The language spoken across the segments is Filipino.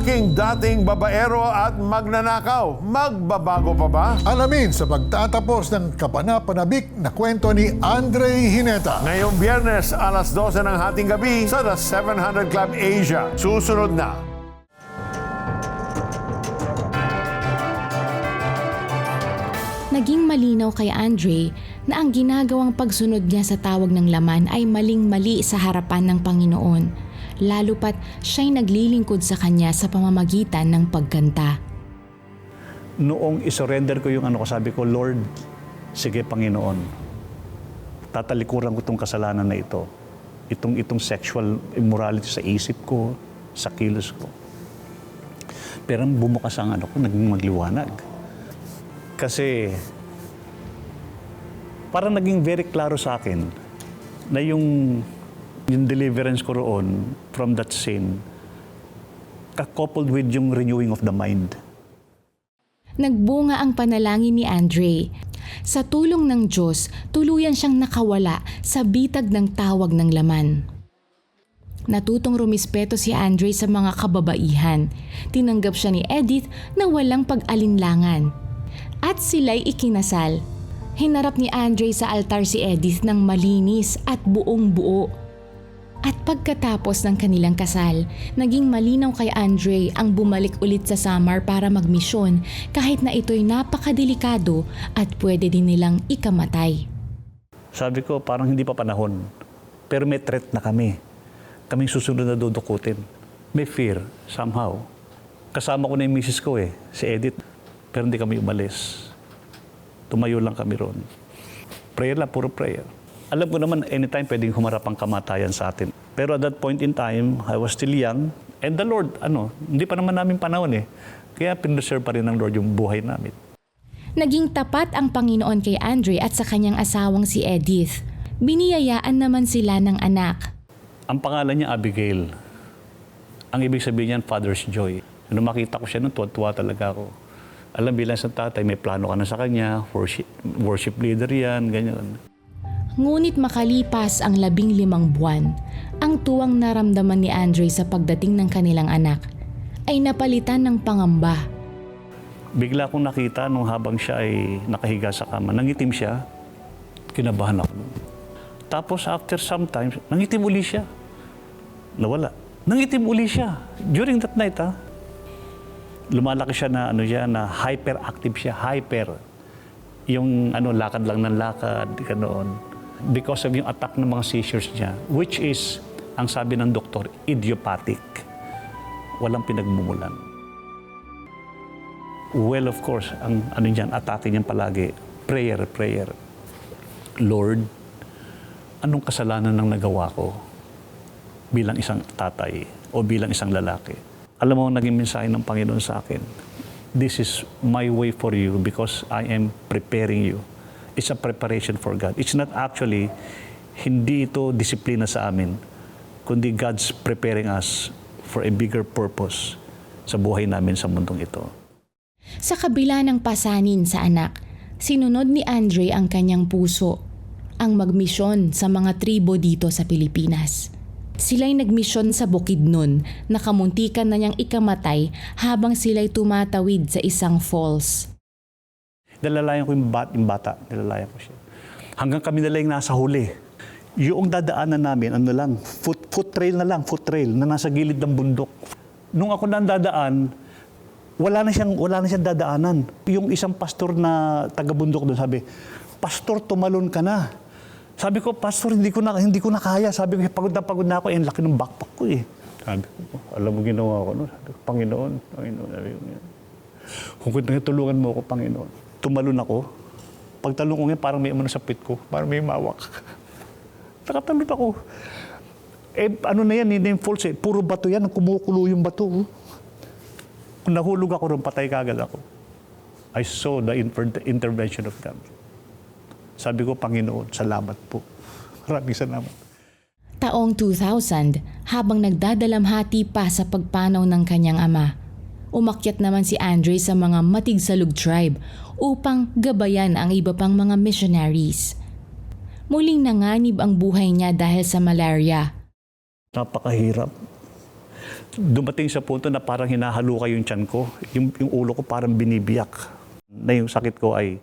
lalaking dating babaero at magnanakaw, magbabago pa ba? Alamin sa pagtatapos ng kapanapanabik na kwento ni Andre Hineta. Ngayong Biyernes, alas 12 ng hating gabi sa The 700 Club Asia. Susunod na. Naging malinaw kay Andre na ang ginagawang pagsunod niya sa tawag ng laman ay maling-mali sa harapan ng Panginoon. Lalo pat siya'y naglilingkod sa Kanya sa pamamagitan ng pagkanta. Noong isurrender ko yung sabi ko, Lord, sige Panginoon, tatalikuran ko itong kasalanan na ito. Itong sexual immorality sa isip ko, sa kilos ko. Pero bumukas ang naging magliwanag. Kasi parang naging very klaro sa akin na yung deliverance ko roon from that sin, coupled with yung renewing of the mind. Nagbunga ang panalangin ni Andre. Sa tulong ng Diyos, tuluyan siyang nakawala sa bitag ng tawag ng laman. Natutong rumispeto si Andre sa mga kababaihan. Tinanggap siya ni Edith na walang pag-alinlangan. At sila'y ikinasal. Hinarap ni Andre sa altar si Edith ng malinis at buong buo. At pagkatapos ng kanilang kasal, naging malinaw kay Andre ang bumalik ulit sa Samar para magmisyon kahit na ito'y napakadelikado at pwede din nilang ikamatay. Sabi ko, parang hindi pa panahon. Pero may threat na kami. Kaming susunod na dudukutin. May fear, somehow. Kasama ko na yung misis ko si Edith. Pero hindi kami umalis. Tumayo lang kami ron. Prayer lang, puro prayer. Alam ko naman, anytime pwedeng humarap ang kamatayan sa atin. Pero at that point in time, I was still young. And the Lord, hindi pa naman namin panahon Kaya pinreserve pa rin ng Lord yung buhay namin. Naging tapat ang Panginoon kay Andre at sa kanyang asawang si Edith. Biniyayaan naman sila ng anak. Ang pangalan niya, Abigail. Ang ibig sabihin niyan, Father's Joy. Nung makita ko siya, tuwa talaga ako. Alam, bilang sa tatay, may plano ka na sa kanya, worship leader yan, ganyan. Ngunit makalipas ang 15 buwan, ang tuwang naramdaman ni Andre sa pagdating ng kanilang anak ay napalitan ng pangamba. Bigla kong nakita nung habang siya ay nakahiga sa kama, nangitim siya, kinabahan ako. Tapos after some time, nangitim uli siya. Nawala. Nangitim uli siya. During that night, lumalaki siya na, na hyperactive siya, hyper. Yung lakad lang ng lakad, ganoon. Because of yung attack ng mga seizures niya, which is, ang sabi ng doktor, idiopathic. Walang pinagmumulan. Well, of course, ang atake niyan palagi, prayer. Lord, anong kasalanan ng nagawa ko bilang isang tatay o bilang isang lalaki? Alam mo, naging mensahe ng Panginoon sa akin, this is my way for you because I am preparing you. It's a preparation for God. It's not actually, hindi ito disiplina sa amin, kundi God's preparing us for a bigger purpose sa buhay namin sa mundong ito. Sa kabila ng pasanin sa anak, sinunod ni Andre ang kanyang puso, ang magmisyon sa mga tribo dito sa Pilipinas. Sila'y nagmisyon sa Bukidnon na kamuntikan na niyang ikamatay habang sila'y tumatawid sa isang falls. Nalalayan ko yung bata, nalalayan ko siya. Hanggang kami nalang nasa huli. Yung dadaanan namin, foot trail na nasa gilid ng bundok. Nung ako dadaan, wala na siyang dadaanan. Yung isang pastor na taga-bundok doon sabi, Pastor, tumalon ka na. Sabi ko, Pastor, hindi ko na kaya. Sabi ko, pagod na ako. Laki ng backpack ko Sabi ko, alam mo ginawa ko, no? Sabi ko, Panginoon. Kung tulungan mo ako, Panginoon. Tumalon ako. Pagtalon ko ngayon, parang may sa pit ko. Parang may mawak. Nakatalon ako. Na yan, hindi yung falls Puro bato yan. Kumukulo yung bato. Kung nahulog ako ron, patay kagad ako. I saw the intervention of God. Sabi ko, Panginoon, salamat po. Maraming salamat. Taong 2000, habang nagdadalamhati pa sa pagpanaw ng kanyang ama, umakyat naman si Andre sa mga Matigsalug tribe upang gabayan ang iba pang mga missionaries. Muling nanganib ang buhay niya dahil sa malaria. Napakahirap. dumating sa punto na parang hinahaluka yung tiyan ko. Yung ulo ko parang binibiyak. Na yung sakit ko ay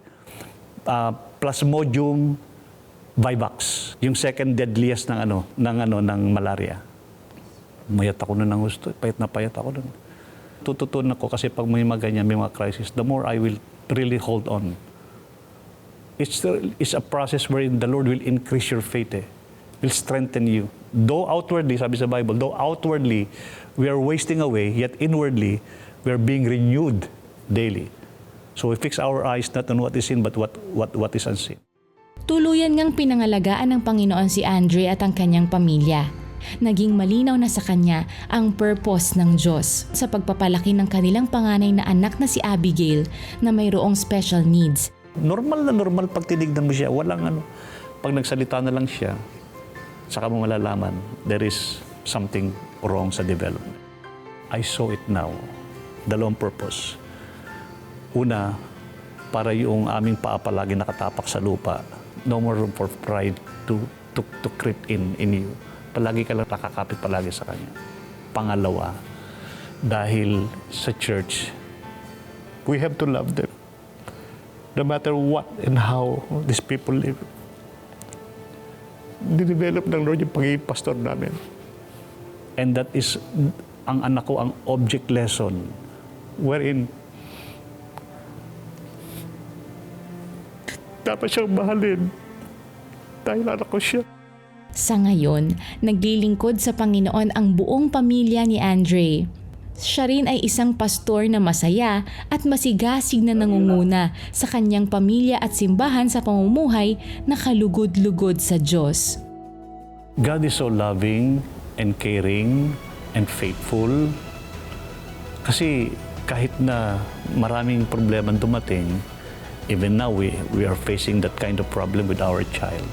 Plasmodium vivax. Yung second deadliest ng malaria. Mayat ako nun ng gusto. Payat ako nun. Tututunan ko kasi pag may mga ganyan, may mga crisis, the more I will really hold on. It's a process wherein the Lord will increase your faith. Will strengthen you. Though outwardly, sabi sa Bible, though outwardly we are wasting away, yet inwardly we are being renewed daily. So we fix our eyes not on what is seen, but what is unseen. Tuluyan ngang pinangalagaan ng Panginoon si Andre at ang kanyang pamilya. Naging malinaw na sa kanya ang purpose ng Diyos sa pagpapalaki ng kanilang panganay na anak na si Abigail na mayroong special needs. Normal pag tinignan mo siya, pag nagsalita na lang siya, saka mo malalaman, there is something wrong sa development. I saw it now. Dalawang purpose. Una, para yung aming paa palagi nakatapak sa lupa. No more room for pride to creep in you. Palagi ka lang nakakapit palagi sa Kanya. Pangalawa, dahil sa church, we have to love them. No matter what and how these people live. Dinevelop ng Lord yung pagiging pastor namin. And that is, ang anak ko, ang object lesson, wherein dapat siyang mahalin dahil anak ko siya. Sa ngayon, naglilingkod sa Panginoon ang buong pamilya ni Andre. Siya rin ay isang pastor na masaya at masigasig na nangunguna sa kanyang pamilya at simbahan sa pamumuhay na kalugod-lugod sa Diyos. God is so loving and caring and faithful. Kasi kahit na maraming problema dumating, even now we are facing that kind of problem with our child.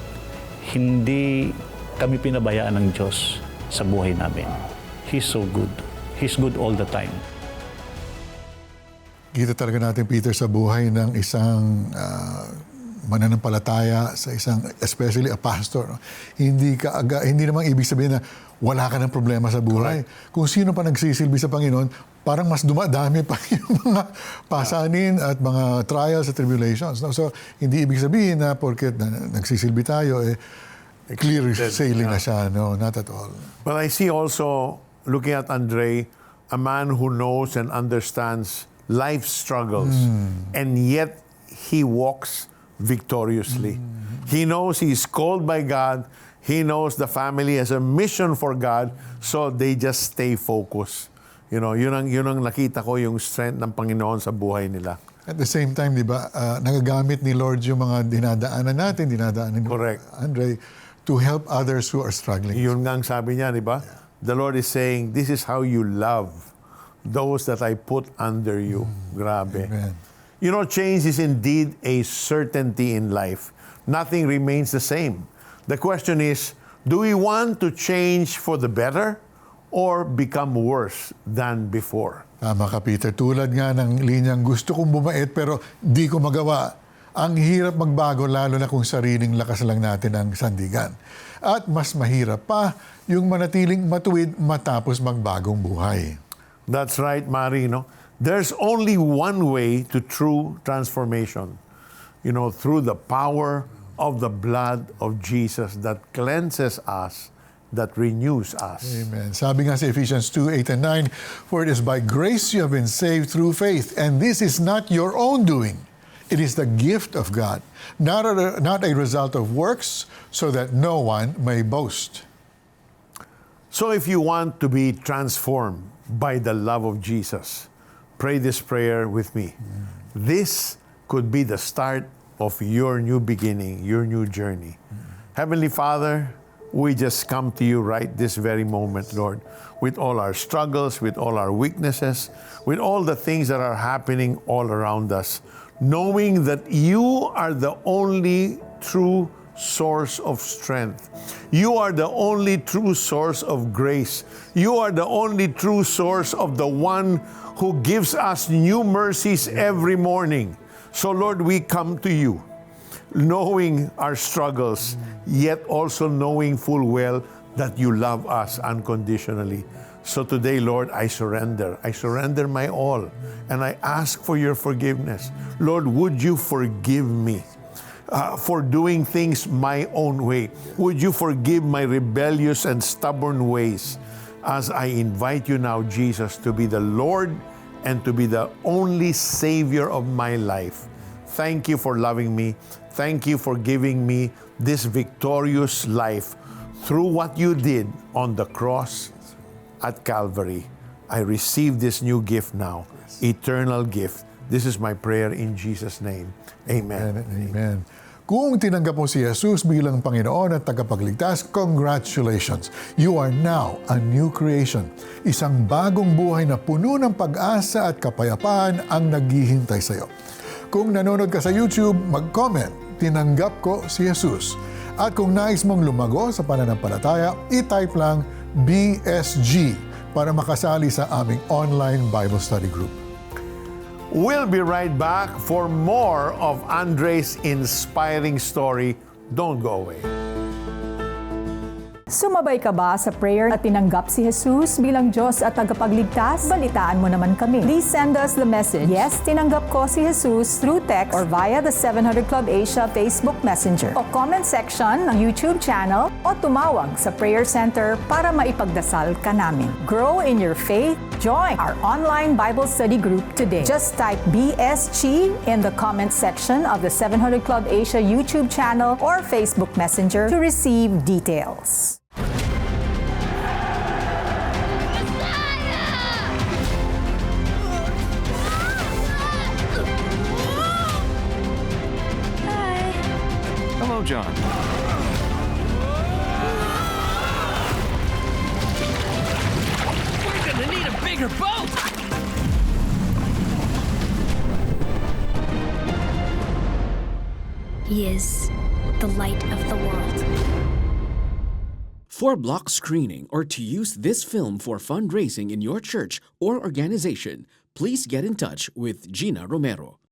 Hindi kami pinabayaan ng Diyos sa buhay namin. He's so good. He's good all the time. Kita talaga natin, Peter, sa buhay ng isang mananampalataya, sa isang, especially a pastor. No? Hindi naman ibig sabihin na wala ka ng problema sa buhay. Correct. Kung sino pa nagsisilbi sa Panginoon, parang mas dumadami pa yung mga pasanin at mga trials at tribulations. No? So, hindi ibig sabihin na porket nagsisilbi tayo, clear sailing na siya. No, not at all. But I see also, looking at Andre, a man who knows and understands life's struggles, and yet he walks victoriously. He knows he's called by God. He knows the family has a mission for God, so they just stay focused. You know, yun ang nakita ko, yung strength ng Panginoon sa buhay nila. At the same time, di ba, nagagamit ni Lord yung mga dinadaanan ni Correct. Andre, to help others who are struggling. Yun nga ang sabi niya, di ba? The Lord is saying, this is how you love those that I put under you. Grabe. Amen. You know, change is indeed a certainty in life. Nothing remains the same. The question is, do we want to change for the better or become worse than before? Tama ka, Peter. Tulad nga ng linyang gusto kong bumait pero di ko magawa. Ang hirap magbago lalo na kung sariling lakas lang natin ang sandigan. At mas mahirap pa yung manatiling matuwid matapos magbagong buhay. That's right, Mari. No? There's only one way to true transformation. You know, through the power of the blood of Jesus that cleanses us, that renews us. Amen. Sabi nga sa Ephesians 2:8 and 9, "For it is by grace you have been saved through faith, and this is not your own doing. It is the gift of God, not a result of works, so that no one may boast." So if you want to be transformed by the love of Jesus, pray this prayer with me. This could be the start of your new beginning, your new journey. Heavenly Father, we just come to you right this very moment, Lord, with all our struggles, with all our weaknesses, with all the things that are happening all around us, knowing that you are the only true source of strength. You are the only true source of grace. You are the only true source of the one who gives us new mercies every morning. So Lord, we come to you, knowing our struggles, yet also knowing full well that you love us unconditionally. So today, Lord, I surrender. I surrender my all. And I ask for your forgiveness. Lord, would you forgive me for doing things my own way? Would you forgive my rebellious and stubborn ways as I invite you now, Jesus, to be the Lord and to be the only Savior of my life. Thank you for loving me. Thank you for giving me this victorious life through what you did on the cross at Calvary. I receive this new gift now, eternal gift. This is my prayer in Jesus' name. Amen. Amen. Kung tinanggap mo si Jesus bilang Panginoon at tagapagligtas, congratulations! You are now a new creation. Isang bagong buhay na puno ng pag-asa at kapayapaan ang naghihintay sa iyo. Kung nanonood ka sa YouTube, mag-comment, tinanggap ko si Jesus. At kung nais mong lumago sa pananampalataya, i-type lang BSG para makasali sa aming online Bible study group. We'll be right back for more of Andre's inspiring story. Don't go away. Sumabay ka ba sa prayer at tinanggap si Jesus bilang Diyos at tagapagligtas? Balitaan mo naman kami. Please send us the message, "Yes, tinanggap ko si Jesus," through text or via the 700 Club Asia Facebook Messenger o comment section ng YouTube channel o tumawag sa Prayer Center para maipagdasal ka namin. Grow in your faith. Join our online Bible study group today. Just type BSG in the comment section of the 700 Club Asia YouTube channel or Facebook Messenger to receive details. Hello, John. We're gonna need a bigger boat! He is the light of the world. For block screening or to use this film for fundraising in your church or organization, please get in touch with Gina Romero.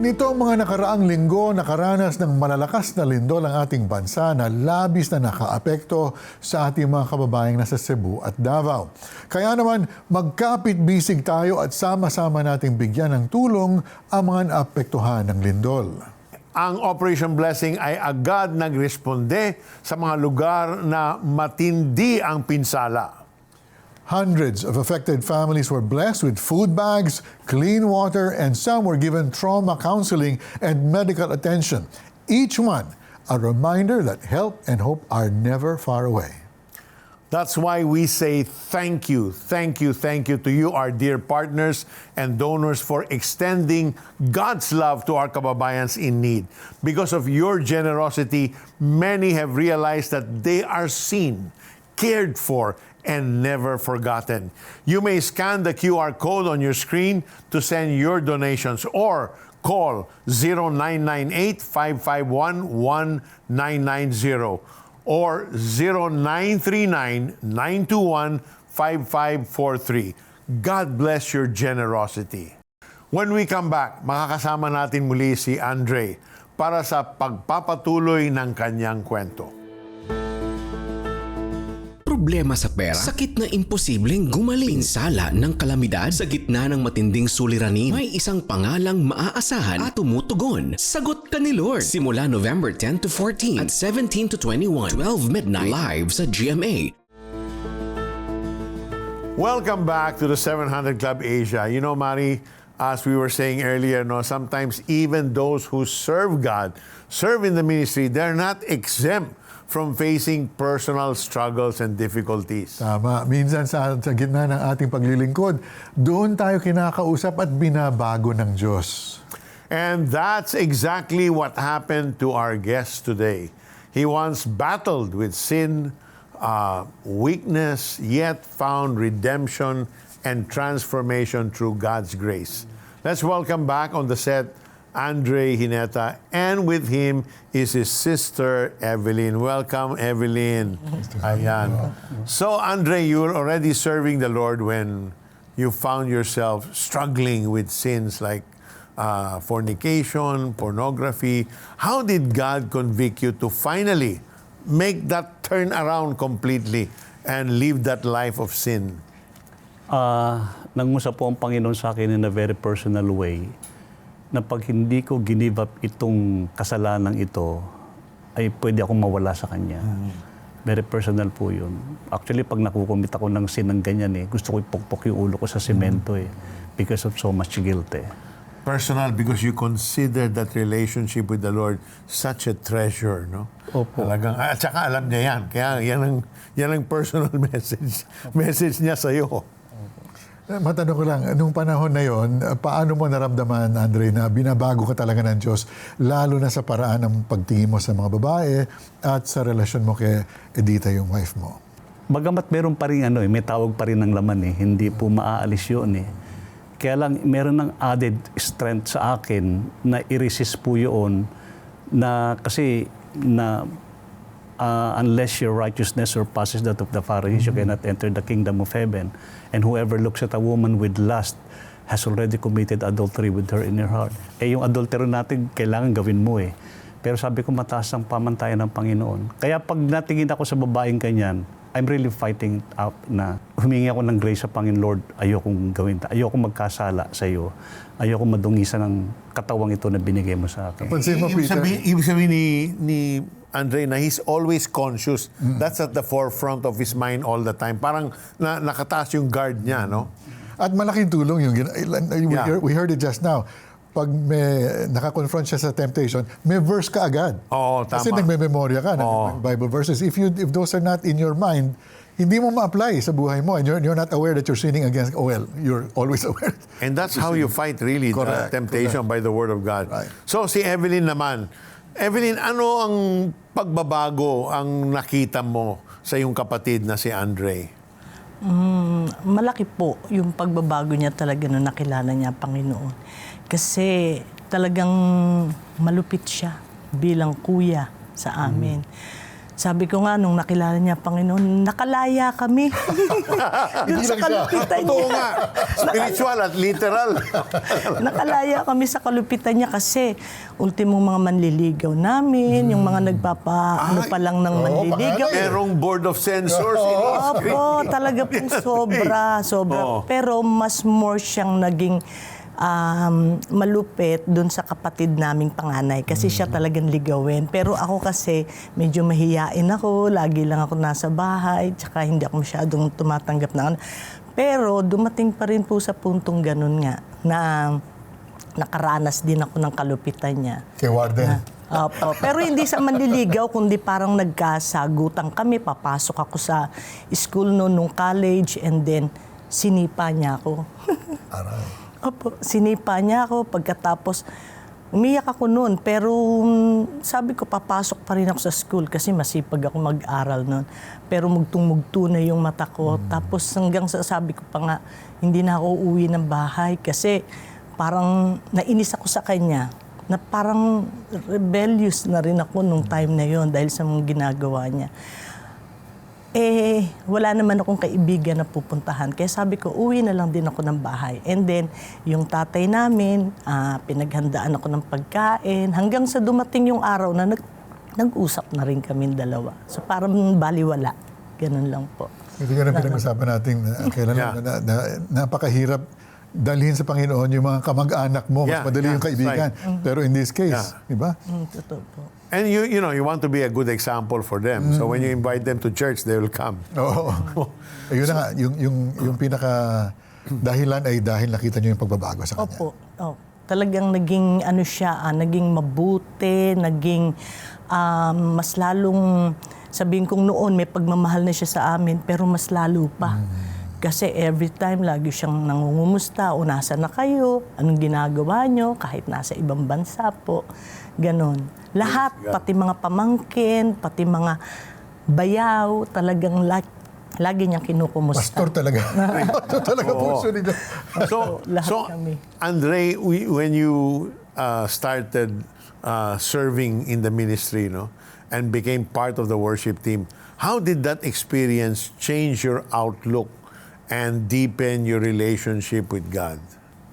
Nito mga nakaraang linggo, nakaranas ng malalakas na lindol ang ating bansa na labis na nakaapekto sa ating mga kababayang nasa Cebu at Davao. Kaya naman, magkapit-bisig tayo at sama-sama nating bigyan ng tulong ang mga naapektuhan ng lindol. Ang Operation Blessing ay agad nagresponde sa mga lugar na matindi ang pinsala. Hundreds of affected families were blessed with food bags, clean water, and some were given trauma counseling and medical attention. Each one a reminder that help and hope are never far away. That's why we say thank you to you, our dear partners and donors, for extending God's love to our kababayans in need. Because of your generosity, many have realized that they are seen, cared for, and never forgotten. You may scan the QR code on your screen to send your donations or call 0998-551-1990 or 0939-921-5543. God bless your generosity. When we come back, makakasama natin muli si Andre para sa pagpapatuloy ng kanyang kwento. Problema sa pera, sakit na imposibleng gumaling, pinsala ng kalamidad, sa gitna ng matinding suliranin, may isang pangalang maaasahan at tumutugon. Sagot ka ni Lord. Simula November 10 to 14 at 17 to 21, 12 midnight, live sa GMA. Welcome back to the 700 Club Asia. You know, Mari, as we were saying earlier, no, sometimes even those who serve God, serve in the ministry, they're not exempt from facing personal struggles and difficulties. Tama. Minsan sa gitna ng ating paglilingkod, doon tayo kinakausap at binabago ng Diyos. And that's exactly what happened to our guest today. He once battled with sin, weakness, yet found redemption and transformation through God's grace. Let's welcome back on the set Andre Hineta, and with him is his sister Evelyn. Welcome, Evelyn. Ayan. So, Andre, you were already serving the Lord when you found yourself struggling with sins like fornication, pornography. How did God convict you to finally make that turn around completely and live that life of sin? Nangusap po ang Panginoon sa akin in a very personal way na pag hindi ko ginive up itong kasalanan ito, ay pwede akong mawala sa Kanya. Very personal po yun. Actually, pag nakukumit ako ng sin ng ganyan, gusto ko ipukpok yung ulo ko sa semento because of so much guilt. Personal because you consider that relationship with the Lord such a treasure, no? Opo. Talagang, at saka alam niya yan. Kaya yan ang personal message niya sa'yo. Matanong ko lang, nung panahon na yon, paano mo naramdaman, Andre, na binabago ka talaga ng Diyos, lalo na sa paraan ng pagtingin mo sa mga babae at sa relasyon mo kay Edita, yung wife mo? Bagamat meron pa rin may tawag pa rin ng laman hindi po maaalis yun Kaya lang meron ng added strength sa akin na i-resist po yun na kasi na unless your righteousness surpasses that of the Pharisees, you cannot enter the kingdom of heaven. And whoever looks at a woman with lust has already committed adultery with her in her heart. Yung adultery natin, kailangan gawin mo Pero sabi ko, mataas ang pamantayan ng Panginoon. Kaya pag natingin ako sa babaeng kanyan, I'm really fighting up na humingi ako ng grace sa Panginoon, Lord, ayokong gawin. Ayokong magkasala sa iyo. Ayokong madungisan ng katawang ito na binigay mo sa akin. Pansin mo, Peter. Ibig sabihin ni Andre na he's always conscious. That's at the forefront of his mind all the time. Parang nakataas yung guard niya, no? At malaking tulong yung we heard it just now. Pag may nakakonfront siya sa temptation, may verse ka agad. Oo, tama. Kasi nagme-memorya ka ng Bible verses. If those are not in your mind, hindi mo ma-apply sa buhay mo and you're not aware that you're sinning against, you're always aware. And that's how you fight really the temptation by the Word of God. Right. So si Evelyn naman. Evelyn, ano ang pagbabago ang nakita mo sa iyong kapatid na si Andre? Malaki po yung pagbabago niya talaga nung nakilala niya Panginoon. Kasi talagang malupit siya bilang kuya sa amin. Sabi ko nga, nung nakilala niya Panginoon, nakalaya kami. Doon sa kalupitan niya. Totoo nga. Spiritual at literal. Nakalaya kami sa kalupitan niya kasi ultimong mga manliligaw namin, yung mga ano pa lang ng manliligaw. Merong board of censors. Opo, talaga pong sobra. Pero mas more siyang naging malupit dun sa kapatid naming panganay kasi siya talagang ligawin. Pero ako kasi medyo mahiyain ako, lagi lang ako nasa bahay, tsaka hindi ako masyadong tumatanggap ng Pero dumating pa rin po sa puntong ganun nga na nakaranas din ako ng kalupitan niya. Kay Warden. Opo. Pero hindi sa manliligaw, kundi parang nagkasagutan kami. Papasok ako sa school nung college and then sinipa niya ako. Aray. Opo, sinipa niya ako. Pagkatapos, umiyak ako noon. Pero sabi ko, papasok pa rin ako sa school kasi masipag ako mag-aral noon. Pero mugtong-mugto na yung mata ko. Tapos hanggang sabi ko pa nga, hindi na ako uuwi ng bahay kasi parang nainis ako sa kanya. Na parang rebellious na rin ako nung time na yon dahil sa mga ginagawa niya. Wala naman akong kaibigan na pupuntahan. Kaya sabi ko, uwi na lang din ako ng bahay. And then, yung tatay namin, pinaghandaan ako ng pagkain. Hanggang sa dumating yung araw na nag-usap na rin kami dalawa. So parang baliwala. Ganun lang po. Ito yun ang pinag-usapan natin. Kailan na napakahirap dalhin sa Panginoon yung mga kamag-anak mo. Mas madali yung kaibigan. Right. Pero in this case, di ba? Totoo po. And you want to be a good example for them. So when you invite them to church, they will come. Oo. Ayun na nga, yung pinaka dahilan ay dahil nakita niyo yung pagbabago sa kanya. Opo. Talagang naging naging mabuti, naging mas lalong sabihin kong noon may pagmamahal na siya sa amin, pero mas lalo pa. Kasi every time lagi siyang nangungumusta, o nasa na kayo, anong ginagawa nyo, kahit nasa ibang bansa po. Ganon. Lahat, pati mga pamangkin, pati mga bayaw, talagang lagi niyang kinukumusta. Pastor talaga. Pastor talaga po siya nito. So Andre, when you started serving in the ministry, and became part of the worship team, how did that experience change your outlook and deepen your relationship with God?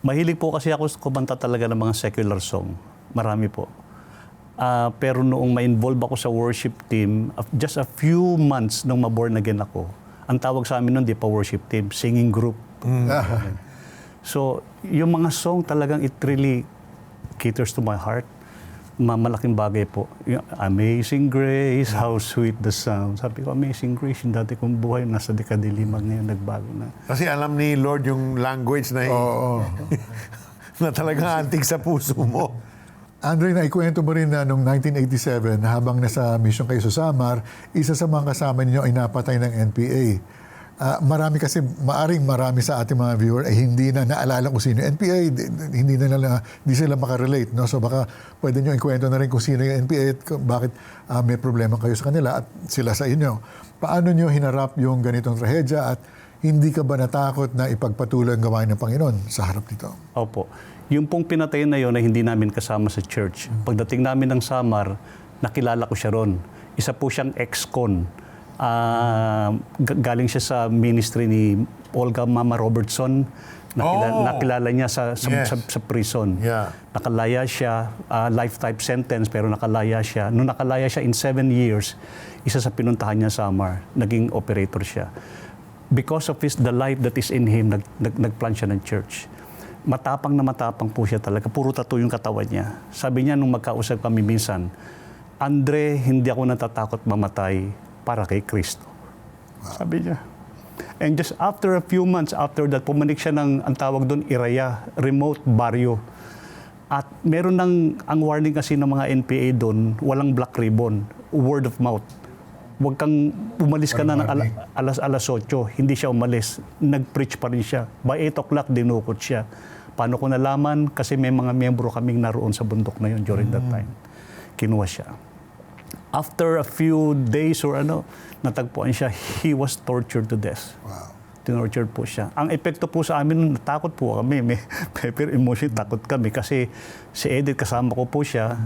Mahilig po kasi ako kumanta talaga ng mga secular song. Marami po. Pero noong ma-involve ako sa worship team, just a few months nung ma-born again ako, ang tawag sa amin nun, di pa worship team, singing group. So, yung mga song talagang it really caters to my heart. Malaking bagay po. Yung Amazing Grace, how sweet the sound. Sabi ko, Amazing Grace, yung dati kong buhay, nasa dekadilimag ngayon, nagbago na. Kasi alam ni Lord yung language na na talagang antig sa puso mo. Andre, naikwento mo rin na noong 1987, habang nasa mission kayo sa Samar, isa sa mga kasama ninyo ay napatay ng NPA. Marami kasi, marami sa ating mga viewer ay hindi na naalala kung sino yung NPA, hindi sila makarelate. No? So baka pwede nyo ikwento na rin kung sino yung NPA at bakit may problema kayo sa kanila at sila sa inyo. Paano nyo hinarap yung ganitong trahedya at hindi ka ba natakot na ipagpatuloy ang gawain ng Panginoon sa harap nito? Opo. Yung pong pinatay na yun na hindi namin kasama sa church. Pagdating namin ng Samar, nakilala ko siya ron. Isa po siyang ex-con. Galing siya sa ministry ni Olga Mama Robertson. Nakilala niya sa prison. Yeah. Nakalaya siya, lifetime sentence, pero nakalaya siya. Nung nakalaya siya in 7 years, isa sa pinuntahan niya sa Samar, naging operator siya. Because of the life that is in him, nagplan siya ng church. Matapang na matapang po siya talaga. Puro tattoo yung katawan niya. Sabi niya nung magkausap kami minsan, Andre, hindi ako natatakot mamatay para kay Kristo. Sabi niya. And just after a few months after that, pumanik siya ng, ang tawag doon, Iraya, remote barrio. At meron ang warning kasi ng mga NPA doon, walang black ribbon, word of mouth. Huwag kang umalis ka na ng alas 8. Hindi siya umalis. Nag-preach pa rin siya. By 8 o'clock, dinukot siya. Paano ko nalaman? Kasi may mga miyembro kaming naroon sa bundok na yun during that time. Kinuha siya. After a few days or natagpuan siya, he was tortured to death. Wow. Tinortured po siya. Ang epekto po sa amin, natakot po kami. May pepper emotion, takot kami. Kasi si Edith, kasama ko po siya.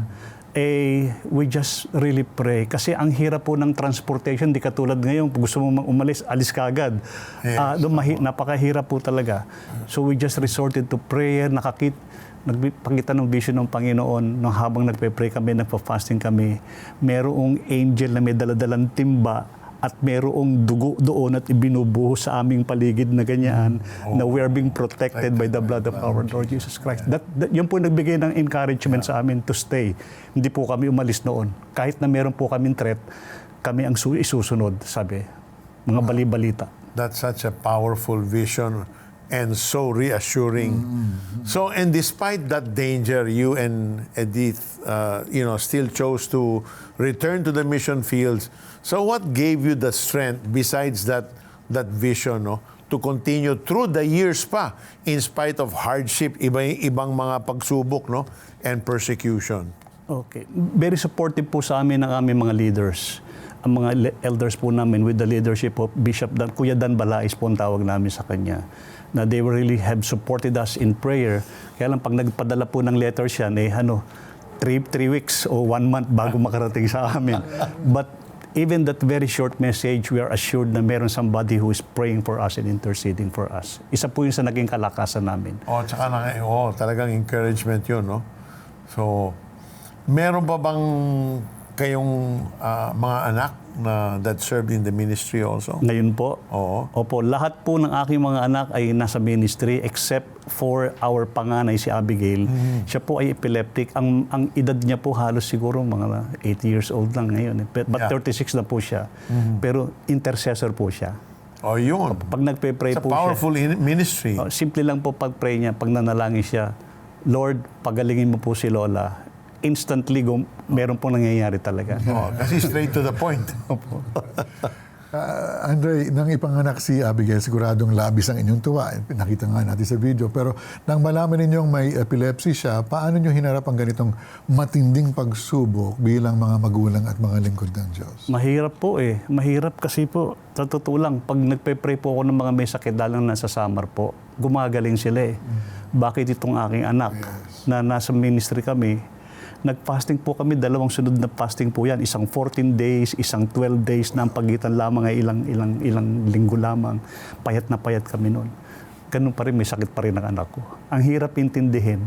We just really pray. Kasi ang hirap po ng transportation, di katulad ngayon, gusto mo umalis, alis ka agad. Yes. Napakahirap po talaga. So we just resorted to prayer, nagpakita ng vision ng Panginoon nung habang nagpe-pray kami, nagpa-fasting kami. Merong angel na may daladalang timba at merong dugo doon at ibinubuhos sa aming paligid na ganyan, na we are being protected by the blood of our Lord Jesus Christ. Yun po nagbigay ng encouragement sa amin to stay. Hindi po kami umalis noon. Kahit na meron po kaming threat, kami ang isusunod, sabi. Mga bali-balita. That's such a powerful vision and so reassuring. So, and despite that danger, you and Edith, still chose to return to the mission fields. So, what gave you the strength besides that vision, to continue through the years pa, in spite of hardship, ibang mga pagsubok, and persecution? Okay. Very supportive po sa amin ang aming mga leaders. Ang mga elders po namin with the leadership of Bishop Kuya Dan Balais po ang tawag namin sa kanya. Na they really have supported us in prayer. Kaya lang pag nagpadala po ng letters yan, 3 weeks o 1 month bago makarating sa amin. But even that very short message, we are assured na meron somebody who is praying for us and interceding for us. Isa po yun sa naging kalakasan namin. Tsaka talagang encouragement yun, So, meron pa bang kayong mga anak na that served in the ministry also? Ngayon po? Oo. Opo, lahat po ng aking mga anak ay nasa ministry except for our panganay, si Abigail. Siya po ay epileptic. Ang edad niya po halos siguro mga 80 years old lang ngayon. But 36 na po siya. Pero intercessor po siya. Yun. Pag nagpe-pray It's a po powerful siya. ministry. Simple lang po pag-pray niya, pag nanalangin siya, Lord, pagalingin mo po si Lola. Instantly, meron pong nangyayari talaga. Kasi straight to the point. Andre, nang ipanganak si Abigail, siguradong labis ang inyong tuwa. Nakita nga natin sa video. Pero nang malaman ninyong may epilepsy siya, paano nyo hinarap ang ganitong matinding pagsubok bilang mga magulang at mga lingkod ng Diyos? Mahirap po Mahirap kasi po, sa totoo lang, pag nagpe-pray po ako ng mga may sakit, dalang nasa Samar po, gumagaling sila Bakit itong aking anak na nasa ministry kami, nag-fasting po kami, 2 sunod na fasting po yan. Isang 14 days, isang 12 days na ang pagitan lamang ay ilang linggo lamang. Payat na payat kami noon. Ganun pa rin, may sakit pa rin ang anak ko. Ang hirap intindihin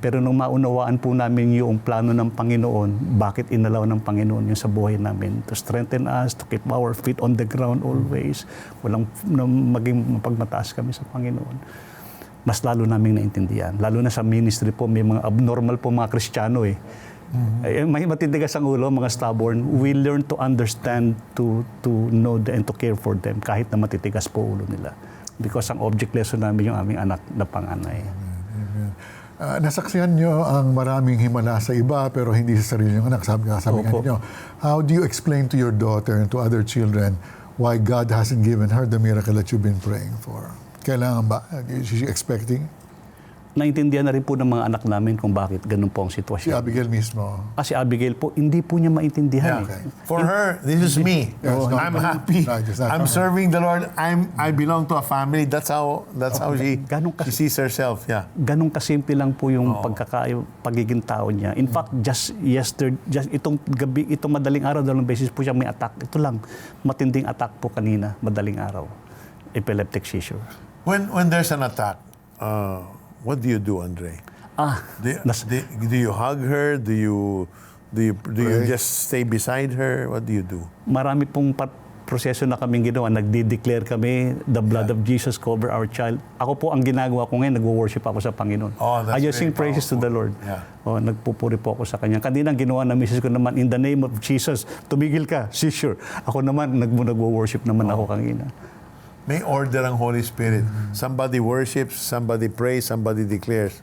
Pero nung maunawaan po namin yung plano ng Panginoon, bakit inalaw ng Panginoon yung sa buhay namin, to strengthen us, to keep our feet on the ground always, walang maging mapagmataas kami sa Panginoon, mas lalo naming naintindihan. Lalo na sa ministry po, may mga abnormal po mga Kristiyano eh. May matitigas ang ulo, mga stubborn. We learn to understand, to know and to care for them kahit na matitigas po ulo nila. Because ang object lesson namin yung aming anak na panganay. Nasaksihan nyo ang maraming himala sa iba pero hindi sa sarili nyo anak. Sabi nga ninyo, how do you explain to your daughter and to other children why God hasn't given her the miracle that you've been praying for? Kailangan ba? Is she expecting? Naintindihan na rin po ng mga anak namin kung bakit ganun po ang Si sitwasyon. Abigail mismo. Si Abigail po, hindi po niya maintindihan. Yeah, okay. For her, this is me. I'm happy. I'm serving the Lord. I belong to a family. That's how she sees herself. Yeah. Ganun kasimple lang po yung pagiging tao niya. In fact, just itong gabi, itong madaling araw, dalawang beses po siya may attack. Ito lang, matinding attack po kanina, madaling araw. Epileptic seizure. When there's an attack, what do you do, Andre? Do you hug her? Do you just stay beside her? What do you do? Marami pong proseso na kaming ginawa. Nagde-declare kami, the blood of Jesus cover our child. Ako po, ang ginagawa ko ngayon, nagwo-worship ako sa Panginoon. I just sing praises to the Lord. Yeah. Nagpupuri po ako sa Kanya. Kanina ginawa na misis ko naman, in the name of Jesus, tumigil ka, seizure. Ako naman, nagwo-worship naman ako kanina. May order ang Holy Spirit. Somebody worships, somebody prays, somebody declares.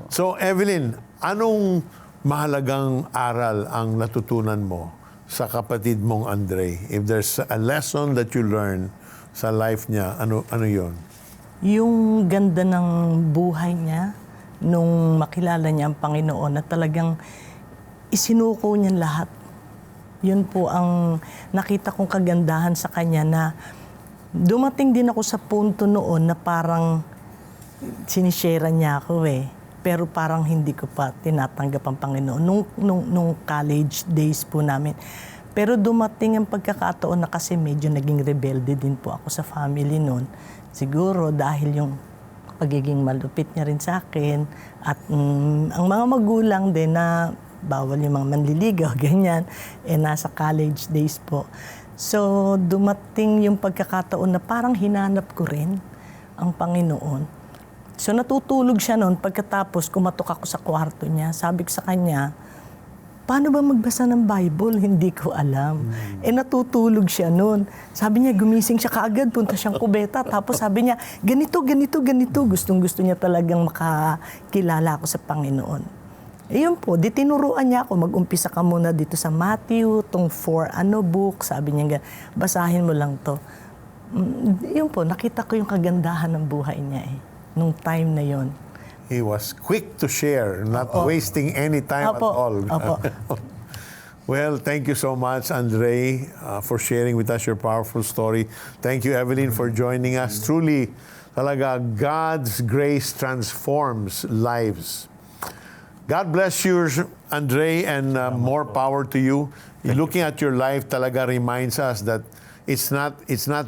So, Evelyn, anong mahalagang aral ang natutunan mo sa kapatid mong Andre? If there's a lesson that you learn sa life niya, ano yon? Yung ganda ng buhay niya, nung makilala niya ang Panginoon, na talagang isinuko niya lahat. Yun po ang nakita kong kagandahan sa kanya, na dumating din ako sa punto noon na parang sinishare niya ako eh. Pero parang hindi ko pa tinatanggap ang Panginoon nung college days po namin. Pero dumating ang pagkakataon na kasi medyo naging rebelde din po ako sa family noon. Siguro dahil yung pagiging malupit niya rin sa akin at ang mga magulang din na bawal yung mga manliligaw, ganyan, nasa college days po. So, dumating yung pagkakataon na parang hinanap ko rin ang Panginoon. So, natutulog siya noon. Pagkatapos, kumatok ako sa kwarto niya. Sabi ko sa kanya, paano ba magbasa ng Bible? Hindi ko alam. Natutulog siya noon. Sabi niya, gumising siya kaagad, punta siyang kubeta. Tapos sabi niya, ganito. Gustong-gusto niya talagang makakilala ako sa Panginoon. Yun po, tinuruan niya ako, mag-umpisa ka muna dito sa Matthew, tong 4 book, sabi niya, basahin mo lang to. Yun po, nakita ko yung kagandahan ng buhay niya nung time na yon. He was quick to share, not wasting any time at all. Well, thank you so much, Andre, for sharing with us your powerful story. Thank you, Evelyn, for joining us. Truly, talaga, God's grace transforms lives. God bless you, Andre, and more power to you. Looking at your life talaga reminds us that it's not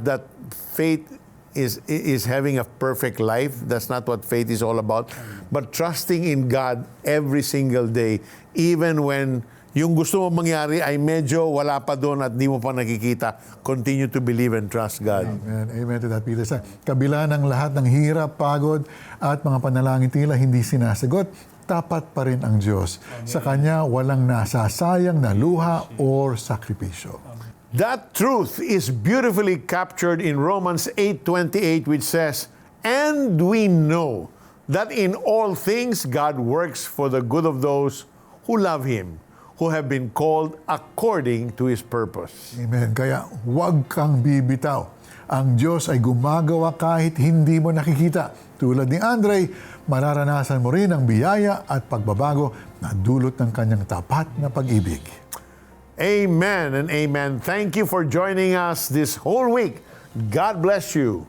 that faith is having a perfect life. That's not what faith is all about. But trusting in God every single day, even when yung gusto mo mangyari ay medyo wala pa doon at di mo pa nakikita, continue to believe and trust God. Amen. Amen to that, Peter. Sa kabila ng lahat ng hirap, pagod, at mga panalangin tila hindi sinasagot, tapat pa rin ang Diyos. Amen. Sa Kanya, walang nasasayang na luha or sakripisyo. That truth is beautifully captured in Romans 8:28, which says, "And we know that in all things God works for the good of those who love Him, who have been called according to His purpose." Amen. Kaya huwag kang bibitaw. Ang Diyos ay gumagawa kahit hindi mo nakikita. Tulad ni Andre, mararanasan mo rin ang biyaya at pagbabago na dulot ng kanyang tapat na pag-ibig. Amen and amen. Thank you for joining us this whole week. God bless you.